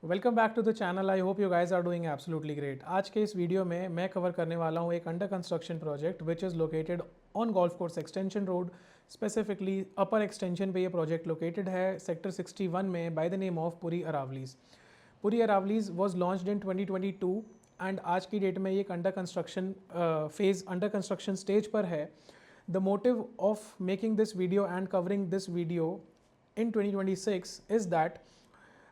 Welcome back to the channel. I hope you guys are doing absolutely great. आज के इस video में मैं कवर करने वाला हूँ एक under construction project which is located on golf course extension road. Specifically upper extension पे ये प्रोजेक्ट लोकेटेड है सेक्टर 61 में bye the name of Puri Aravallis. Puri Aravallis was launched in 2022 and आज की डेट में ये एक under construction phase under construction stage पर है। The motive of making this video and covering this video in 2026 is that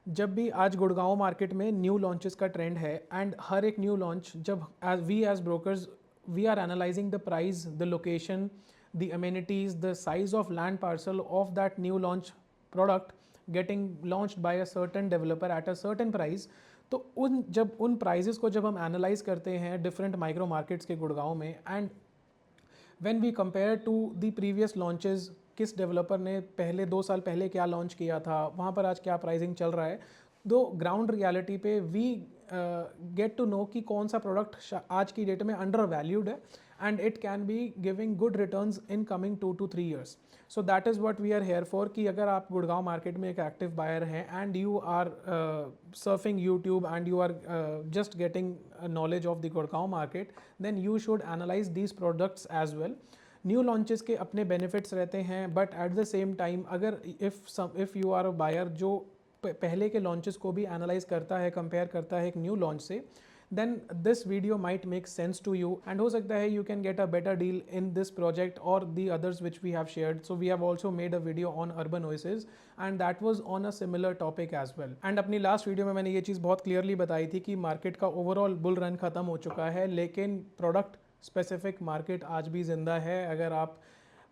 जब भी आज गुड़गांव मार्केट में न्यू लॉन्चेस का ट्रेंड है एंड हर एक न्यू लॉन्च जब as brokers we are analyzing the price, the location, the amenities, the size of land parcel of that new launch product getting launched by a certain developer at a certain price. तो उन prices को जब हम analyse करते हैं different micro markets के गुड़गांव में and when we compare to the previous launches, किस डेवलपर ने पहले 2 साल पहले क्या लॉन्च किया था, वहाँ पर आज क्या प्राइसिंग चल रहा है, दो ग्राउंड रियलिटी पे वी गेट टू नो कि कौन सा प्रोडक्ट आज की डेट में अंडर वैल्यूड है and it can be giving good returns in coming 2 to 3 years. So that is what we are here for कि अगर आप गुड़गांव मार्केट में एक एक्टिव बायर हैं and you are surfing YouTube and you are just getting knowledge of the Gurgaon market, then you should analyse these products as well. New launches के अपने benefits रहते हैं but at the same time अगर if you are a buyer जो पहले के launches को भी एनालाइज करता है, कंपेयर करता है एक न्यू लॉन्च से, then this video might make sense to you and हो सकता है you can get a better deal in this project or the others which we have shared. So we have also made a video on urban oasis and that was on a similar topic as well. And अपनी last video में मैंने ये चीज़ बहुत clearly बताई थी कि market का overall bull run खत्म हो चुका है लेकिन प्रोडक्ट स्पेसिफिक मार्केट आज भी ज़िंदा है। अगर आप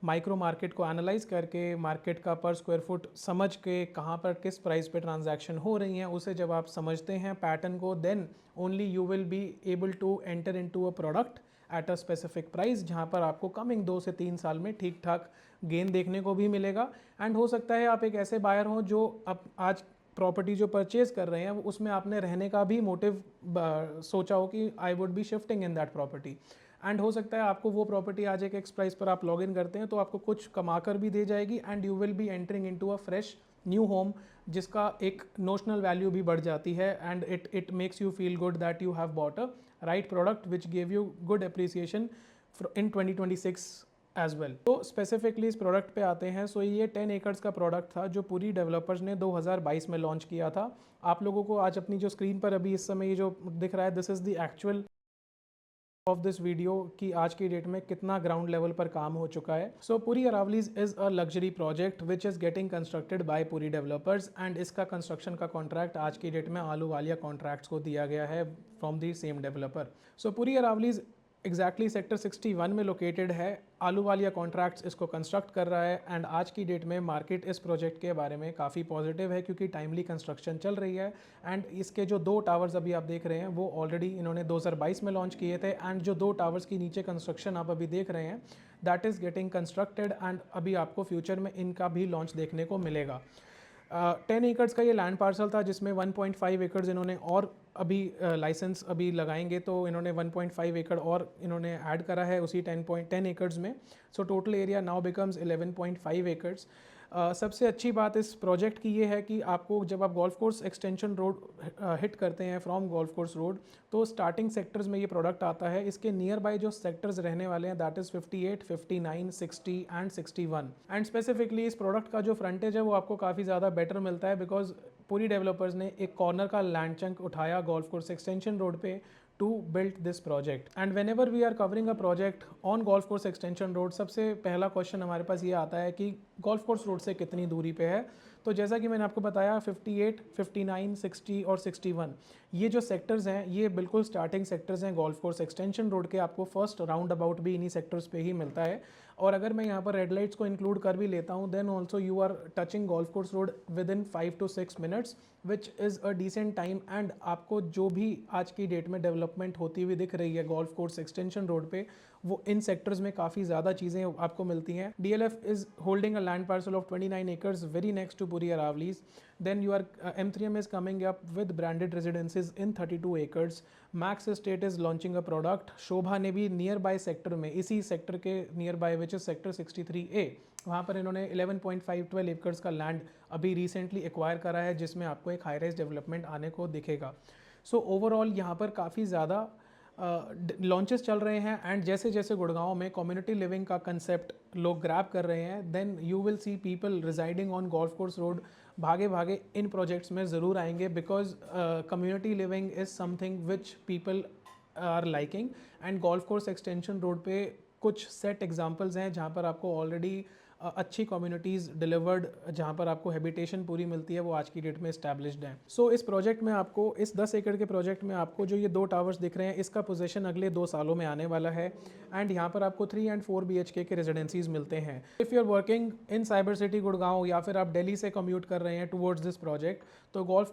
माइक्रो मार्केट को एनालाइज करके मार्केट का पर स्क्वायर फुट समझ के कहाँ पर किस प्राइस पे ट्रांजैक्शन हो रही हैं उसे जब आप समझते हैं पैटर्न को, then only you will be able to enter into a product at a specific price जहाँ पर आपको कमिंग 2 से 3 साल में ठीक ठाक गेन देखने को भी मिलेगा। एंड हो सकता है आप एक ऐसे बायर हों जो अब आज प्रॉपर्टी जो परचेज कर रहे हैं उसमें आपने रहने का भी मोटिव सोचा हो कि I would be shifting in that property and हो सकता है आपको वो प्रॉपर्टी आज एक एक्स प्राइस पर आप लॉग इन करते हैं तो आपको कुछ कमा कर भी दे जाएगी and you will be entering into a fresh new home जिसका एक नोशनल वैल्यू भी बढ़ जाती है and it makes you feel good that you have bought a right product which give you good appreciation in 2026 as well. तो specifically इस product पे आते हैं। सो ये 10 एकर्स का प्रोडक्ट था जो पूरी डेवलपर्स ने 2022 में लॉन्च किया था। आप लोगों को आज अपनी जो स्क्रीन पर अभी इस समय ये जो दिख रहा है this is the actual of this video कि आज की डेट में कितना ग्राउंड लेवल पर काम हो चुका है। So Puri Aravallis is a luxury project which is getting constructed by Puri developers and इसका कंस्ट्रक्शन का कॉन्ट्रैक्ट आज की डेट में आलूवालिया कॉन्ट्रैक्ट्स को दिया गया है from the same developer. So Puri Aravallis exactly sector 61 में लोकेटेड है। आलूवालिया कॉन्ट्रैक्ट्स इसको कंस्ट्रक्ट कर रहा है एंड आज की डेट में मार्केट इस प्रोजेक्ट के बारे में काफ़ी पॉजिटिव है क्योंकि टाइमली कंस्ट्रक्शन चल रही है एंड इसके जो 2 टावर्स अभी आप देख रहे हैं वो ऑलरेडी इन्होंने 2022 में लॉन्च किए थे एंड जो 2 टावर्स की नीचे कंस्ट्रक्शन आप अभी देख रहे हैं that is getting constructed and अभी आपको फ्यूचर में इनका भी लॉन्च देखने को मिलेगा। 10 एकर्स का ये लैंड पार्सल था जिसमें 1.5 एकर्स इन्होंने और अभी लाइसेंस अभी लगाएंगे तो इन्होंने 1.5 एकड़ और इन्होंने ऐड करा है उसी 10 एकर्स में। So total area now becomes 11.5 acres. सबसे अच्छी बात इस प्रोजेक्ट की ये है कि आपको जब आप golf course extension road hit करते हैं फ्रॉम गोल्फ कोर्स रोड तो स्टार्टिंग सेक्टर्स में ये प्रोडक्ट आता है। इसके नियर बाय जो सेक्टर्स रहने वाले हैं that is 58, 59, 60 and 61 and specifically इस प्रोडक्ट का जो फ्रंटेज है वो आपको काफ़ी ज़्यादा बेटर मिलता है बिकॉज पूरी डेवलपर्स ने एक कॉर्नर का लैंड चंक उठाया गोल्फ कोर्स एक्सटेंशन रोड पे to build this project and whenever we are covering a project on golf course extension road सबसे पहला क्वेश्चन हमारे पास ये आता है कि गोल्फ कोर्स रोड से कितनी दूरी पे है। तो जैसा कि मैंने आपको बताया 58, 59, 60 और 61 ये जो सेक्टर्स हैं ये बिल्कुल स्टार्टिंग सेक्टर्स हैं गोल्फ कोर्स एक्सटेंशन रोड के। आपको फर्स्ट राउंड अबाउट भी इन्हीं सेक्टर्स पे ही मिलता है और अगर मैं यहाँ पर रेड लाइट्स को इंक्लूड कर भी लेता हूँ then also you are touching golf course road within 5 to 6 minutes which is a decent time and आपको जो भी आज की डेट में डेवलपमेंट होती हुई दिख रही है गोल्फ कोर्स एक्सटेंशन रोड पे वो इन सेक्टर्स में काफ़ी ज़्यादा चीज़ें आपको मिलती हैं। DLF is holding a land parcel of 29 acres very next to Puri Aravallis. Then your M3M is coming up with branded residences in 32 acres. Max Estate is launching a product. शोभा ने भी नियर बाय सेक्टर में इसी sector के near by which is sector 63A वहाँ पर इन्होंने 11.5-12 acres का land अभी रिसेंटली एक्वायर करा है, जिसमें आपको एक हाई राइज डेवलपमेंट आने को दिखेगा। सो ओवरऑल यहाँ पर काफ़ी ज़्यादा लॉन्चेस चल रहे हैं, एंड जैसे जैसे गुड़गांव में कम्युनिटी लिविंग का कंसेप्ट लोग ग्रैब कर रहे हैं, then you will see people residing on golf course road भागे भागे इन प्रोजेक्ट्स में ज़रूर आएंगे, because community living is something which people are liking. And golf course extension road पे कुछ सेट एग्जांपल्स हैं जहाँ पर आपको ऑलरेडी अच्छी कम्युनिटीज़ डिलीवर्ड, जहाँ पर आपको हैबिटेशन पूरी मिलती है, वो आज की डेट में इस्टेब्लिश्ड है। सो इस प्रोजेक्ट में आपको, इस 10 एकड़ के प्रोजेक्ट में आपको जो ये 2 टावर्स दिख रहे हैं, इसका पोजीशन अगले 2 सालों में आने वाला है। एंड यहाँ पर आपको 3 and 4 BHK के रेजिडेंसीज मिलते हैं। If you are working in cyber city Gurgaon, या फिर आप दिल्ली से कम्यूट कर रहे हैं टुवर्ड्स दिस प्रोजेक्ट, तो गोल्फ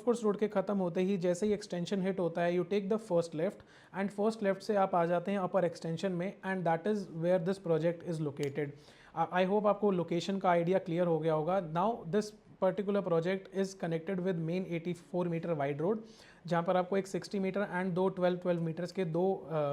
कोर्स रोड के ख़त्म होते ही जैसे ही एक्सटेंशन हिट होता है, you take the first left, and first left से आप आ जाते हैं अपर एक्सटेंशन में, and that is where this project is located. I hope आपको लोकेशन का आइडिया क्लियर हो गया होगा। Now this particular project is connected with main 84 meter wide road, जहाँ पर आपको एक 60 मीटर एंड दो 12 मीटर्स के 2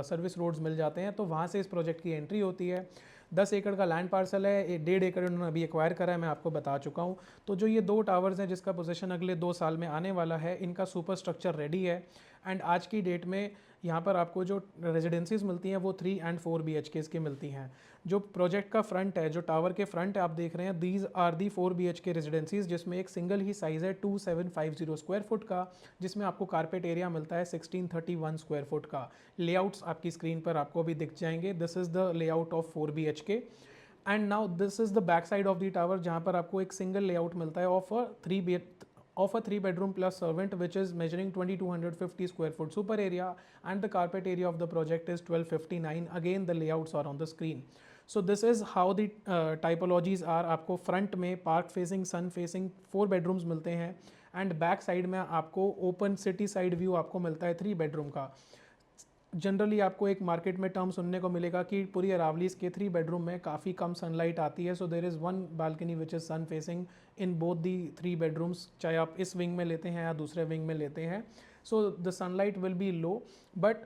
सर्विस रोड्स मिल जाते हैं। तो वहाँ से इस प्रोजेक्ट की एंट्री होती है। 10 एकड़ का लैंड पार्सल है, 1.5 एकड़ उन्होंने अभी एक्वायर करा है, मैं आपको बता चुका हूँ। तो जो ये 2 टावर्स हैं जिसका पोजीशन अगले 2 साल में आने वाला है, इनका सुपर स्ट्रक्चर रेडी है। एंड आज की डेट में यहाँ पर आपको जो रेजिडेंसीज मिलती हैं वो 3 and 4 BHK की मिलती हैं। जो प्रोजेक्ट का फ्रंट है, जो टावर के फ्रंट आप देख रहे हैं, these are the 4 BHK residencies, जिसमें एक सिंगल ही साइज़ है 2750 स्क्वायर फुट का, जिसमें आपको कारपेट एरिया मिलता है 1631 स्क्वायर फुट का। लेआउट्स आपकी स्क्रीन पर आपको अभी दिख जाएंगे। This is the layout of 4 BHK। And now this is the back side of the tower, जहाँ पर आपको एक सिंगल लेआउट मिलता है of a 3 bedroom plus servant, which is measuring 2250 square foot super area, and the carpet area of the project is 1259. Again the layouts are on the screen. So this is how the typologies are। आपको front में park facing, सन facing 4 bedrooms मिलते हैं, and back side में आपको open city side view आपको मिलता है 3 bedroom का। जनरली आपको एक मार्केट में टर्म सुनने को मिलेगा कि पूरी अरावलीज के 3 bedroom में काफ़ी कम सनलाइट आती है। So there is one balcony which is sun facing in both the 3 bedrooms, चाहे आप इस विंग में लेते हैं या दूसरे विंग में लेते हैं। So the sunlight will be low, but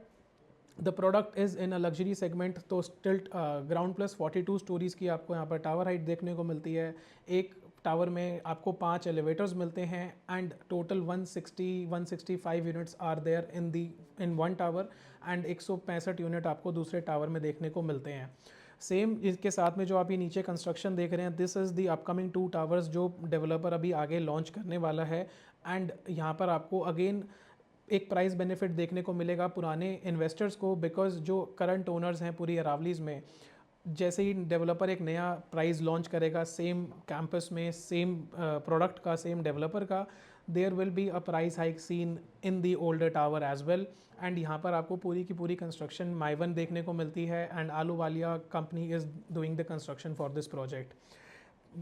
the product is in a luxury segment. तो स्टिल ग्राउंड प्लस 42 स्टोरीज़ की आपको यहाँ पर टावर हाइट देखने को मिलती है। एक टावर में आपको 5 एलिवेटर्स मिलते हैं, and total 165 units are there in one tower, and 165 unit आपको दूसरे टावर में देखने को मिलते हैं। सेम इसके साथ में जो आप ये नीचे कंस्ट्रक्शन देख रहे हैं, this is the upcoming 2 towers जो डेवलपर अभी आगे लॉन्च करने वाला है। एंड यहाँ पर आपको अगेन एक प्राइस बेनिफिट देखने को मिलेगा पुराने इन्वेस्टर्स को, बिकॉज जो करंट ओनर्स हैं पूरी अरावलीज़ में, जैसे ही डेवलपर एक नया प्राइस लॉन्च करेगा सेम कैंपस में, सेम प्रोडक्ट का, सेम डेवलपर का, there will be a price hike seen in the older tower as well. And यहाँ पर आपको पूरी की पूरी कंस्ट्रक्शन माइवन देखने को मिलती है, and Ahluwalia company is doing the construction for this project.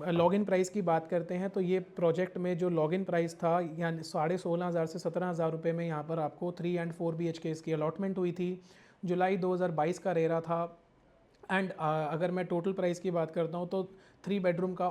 Login price की बात करते हैं तो ये प्रोजेक्ट में जो लॉगिन प्राइस था, यानी 16,500 से 17,000 रुपये में यहाँ पर आपको 3 and 4 BHK इसकी अलॉटमेंट हुई थी। जुलाई 2022 का रेरा था। एंड अगर मैं टोटल प्राइस की बात करता हूँ तो 3 bedroom का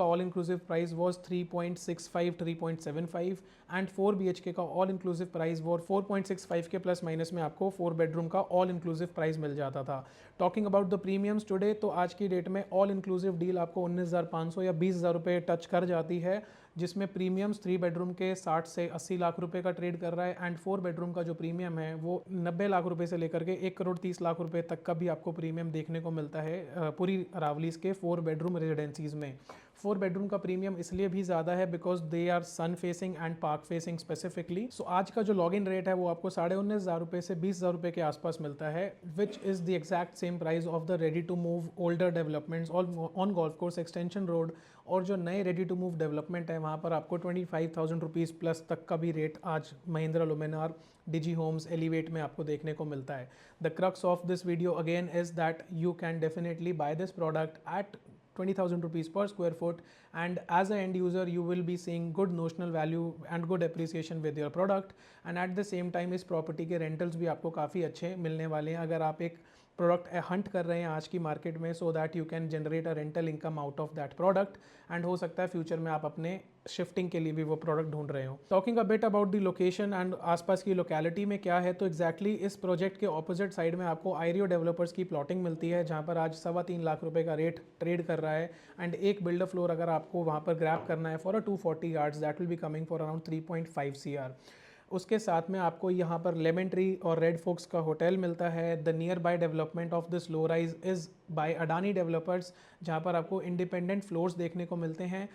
all inclusive price was 3.65 3.75, and 4 BHK का ऑल इंक्लूसिव प्राइस वो 4.65 के प्लस माइनस में आपको 4 bedroom का ऑल इंक्लूसिव प्राइस मिल जाता था। Talking about the premiums today, तो आज की डेट में ऑल इंक्लूसिव डील आपको 19,500 या 20,000 रुपये टच कर जाती है, जिसमें प्रीमियम्स 3 bedroom के 60 से 80 लाख रुपए का ट्रेड कर रहा है, एंड 4 bedroom का जो प्रीमियम है वो 90 लाख रुपए से लेकर के 1,30,00,000 रुपए तक का भी आपको प्रीमियम देखने को मिलता है पूरी अरावलीज़ के 4 bedroom रेजिडेंसीज में। 4 bedroom का प्रीमियम इसलिए भी ज़्यादा है because they are sun facing and park facing specifically. So आज का जो लॉगिन रेट है वो आपको 19,500 रुपये से 20,000 रुपये के आसपास मिलता है, which is the exact same price of the ready to move older developments on golf course extension road. और जो नए रेडी टू मूव डेवलपमेंट है वहाँ पर आपको 25,000 रुपीज़ प्लस तक का भी रेट आज Mahindra Luminare, Digi Homes, Elevate में आपको देखने को मिलता है। The crux of this video again is that you can definitely buy this product at 20,000 rupees per square foot, and as an end user you will be seeing good notional value and good appreciation with your product, and at the same time इस property के rentals भी आपको काफ़ी अच्छे मिलने वाले हैं अगर आप एक प्रोडक्ट हंट कर रहे हैं आज की मार्केट में, so that you can generate a rental income out of that product. And हो सकता है फ्यूचर में आप अपने शिफ्टिंग के लिए भी वो प्रोडक्ट ढूंढ रहे हो। Talking a bit about the location and आसपास की लोकेलिटी में क्या है, तो एग्जैक्टली इस प्रोजेक्ट के ऑपोजिट साइड में आपको आईरियो डेवलपर्स की प्लॉटिंग मिलती है, जहाँ पर आज 3.25 लाख रुपए का रेट ट्रेड कर रहा है। एंड एक बिल्डर फ्लोर अगर आपको वहाँ पर ग्रैब करना है for a 240 yards, that will be coming for around 3.5 CR। उसके साथ में आपको यहाँ पर लेमन ट्री और रेड फोक्स का होटल मिलता है। The nearby development of this low rise is by Adani developers, जहाँ पर आपको इंडिपेंडेंट फ्लोर्स देखने को मिलते हैं।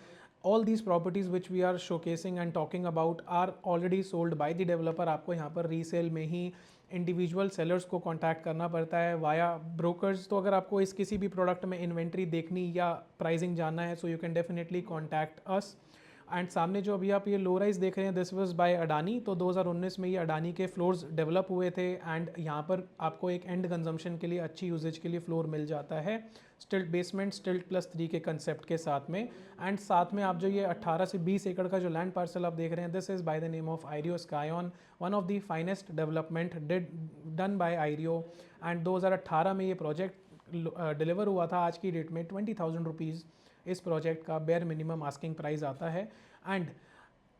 All these properties which we are showcasing and talking about are already sold by the developer. आपको यहाँ पर रीसेल में ही इंडिविजुअल सेलर्स को कॉन्टैक्ट करना पड़ता है वाया ब्रोकर्स। तो अगर आपको इस किसी भी प्रोडक्ट में इन्वेंट्री देखनी या प्राइसिंग जानना है, so you can definitely contact us. And सामने जो अभी आप ये लो राइज देख रहे हैं, दिस वाज बाय अडानी। तो 2019 में ये अडानी के फ्लोर्स डेवलप हुए थे एंड यहाँ पर आपको एक एंड कंजम्पशन के लिए अच्छी यूजेज के लिए फ्लोर मिल जाता है, स्टिल्ट बेसमेंट, स्टिल्ट +3 के कंसेप्ट के साथ में। एंड साथ में आप जो ये 18 से 20 एकड़ का जो लैंड पार्सल आप देख रहे हैं, this is by the name of Ireo Skyon, one of the finest development done by Ireo. And 2018 में ये प्रोजेक्ट डिलीवर हुआ था। आज की डेट में 20,000 रुपीज़ इस प्रोजेक्ट का बेयर मिनिमम आस्किंग प्राइस आता है। And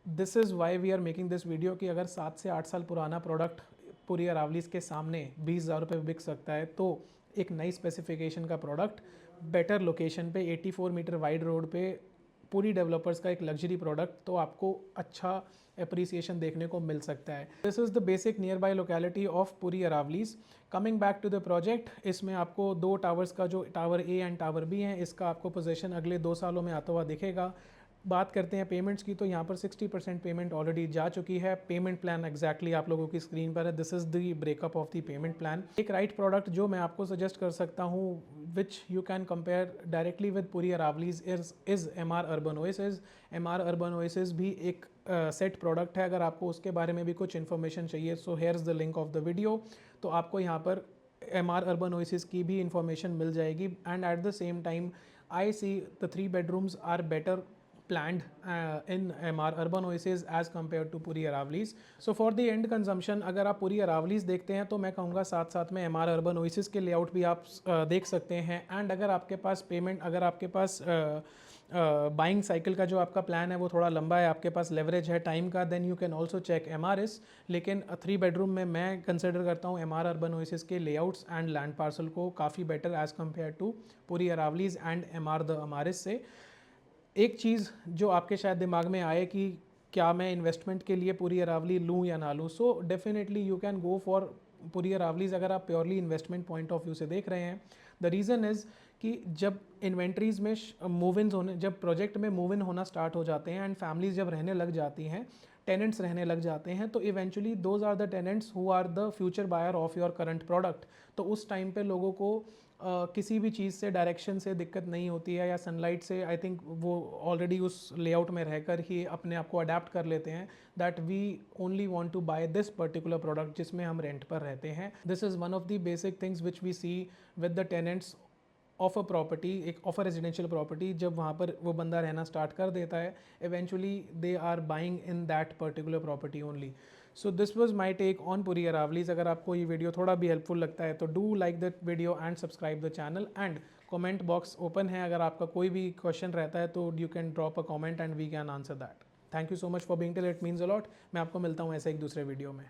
this is why we are making this video कि अगर 7 से 8 साल पुराना प्रोडक्ट पूरी अरावलीज के सामने 20,000 रुपये बिक सकता है, तो एक नई स्पेसिफिकेशन का प्रोडक्ट बेटर लोकेशन पे 84 मीटर वाइड रोड पे पूरी डेवलपर्स का एक लग्जरी प्रोडक्ट, तो आपको अच्छा अप्रिसिएशन देखने को मिल सकता है। This is the basic nearby locality of Puri Aravallis. Coming back to the project, इसमें आपको 2 टावर्स का, जो tower A and tower B हैं, इसका आपको पोजीशन अगले 2 सालों में आता हुआ दिखेगा। बात करते हैं पेमेंट्स की, तो यहाँ पर 60% पेमेंट ऑलरेडी जा चुकी है। पेमेंट प्लान एग्जैक्टली आप लोगों की स्क्रीन पर है। This is the breakup of the payment plan. एक राइट प्रोडक्ट जो मैं आपको सजेस्ट कर सकता हूँ, which you can compare directly with Puri Aravallis, is MR urban oasis. MR urban oasis भी एक सेट प्रोडक्ट है। अगर आपको उसके बारे में भी कुछ इन्फॉर्मेशन चाहिए, so here is the link of the video. तो आपको यहाँ पर MR अर्बन ओएसिस की भी इंफॉर्मेशन मिल जाएगी। And at the same time I see the 3 bedrooms are better planned in MR Urban Oasis as compared to Puri Aravallis. So for the end consumption, अगर आप पूरी अरावलीज देखते हैं तो मैं कहूँगा साथ साथ में MR Urban Oasis के लेआउट भी आप देख सकते हैं। एंड अगर आपके पास अगर आपके पास बाइंग साइकिल का जो आपका प्लान है वो थोड़ा लंबा है, आपके पास लेवरेज है टाइम का, then you can also check MRS। लेकिन 3 बेडरूम में मैं कंसिडर करता हूँ MR Urban Oasis के लेआउट्स एंड लैंड पार्सल को काफ़ी बेटर एज़ कम्पेयर टू पूरी अरावलीज एंड MR द अमारिस से। एक चीज़ जो आपके शायद दिमाग में आए कि क्या मैं इन्वेस्टमेंट के लिए पूरी अरावली लूँ या ना लूँ, so definitely you can go for पूरी अरावलीज अगर आप purely investment point of view से देख रहे हैं। द रीज़न इज़ कि जब इन्वेंट्रीज में जब प्रोजेक्ट में मूव इन होना स्टार्ट हो जाते हैं एंड फैमिलीज जब रहने लग जाती हैं, टेनेंट्स रहने लग जाते हैं, तो eventually those are the tenants who are the future buyer of your current product. तो उस टाइम पे लोगों को किसी भी चीज़ से, डायरेक्शन से दिक्कत नहीं होती है या सनलाइट से। आई थिंक वो ऑलरेडी उस लेआउट में रहकर ही अपने आप को अडेप्ट कर लेते हैं that we only want to buy this particular product जिसमें हम रेंट पर रहते हैं। This is one of the basic things which we see with the tenants of a property, एक ऑफ अ रेजिडेंशियल प्रॉपर्टी। जब वहाँ पर वो बंदा रहना स्टार्ट कर देता है, eventually they are buying in that particular property only. So this was my take on पूरी अरावलीज। अगर आपको ये वीडियो थोड़ा भी हेल्पफुल लगता है तो do like that video and subscribe the channel. And comment box open है, अगर आपका कोई भी क्वेश्चन रहता है तो you can drop a comment and we can answer that. Thank you so much for being till, it means a lot. मैं आपको मिलता हूँ ऐसे एक दूसरे वीडियो में।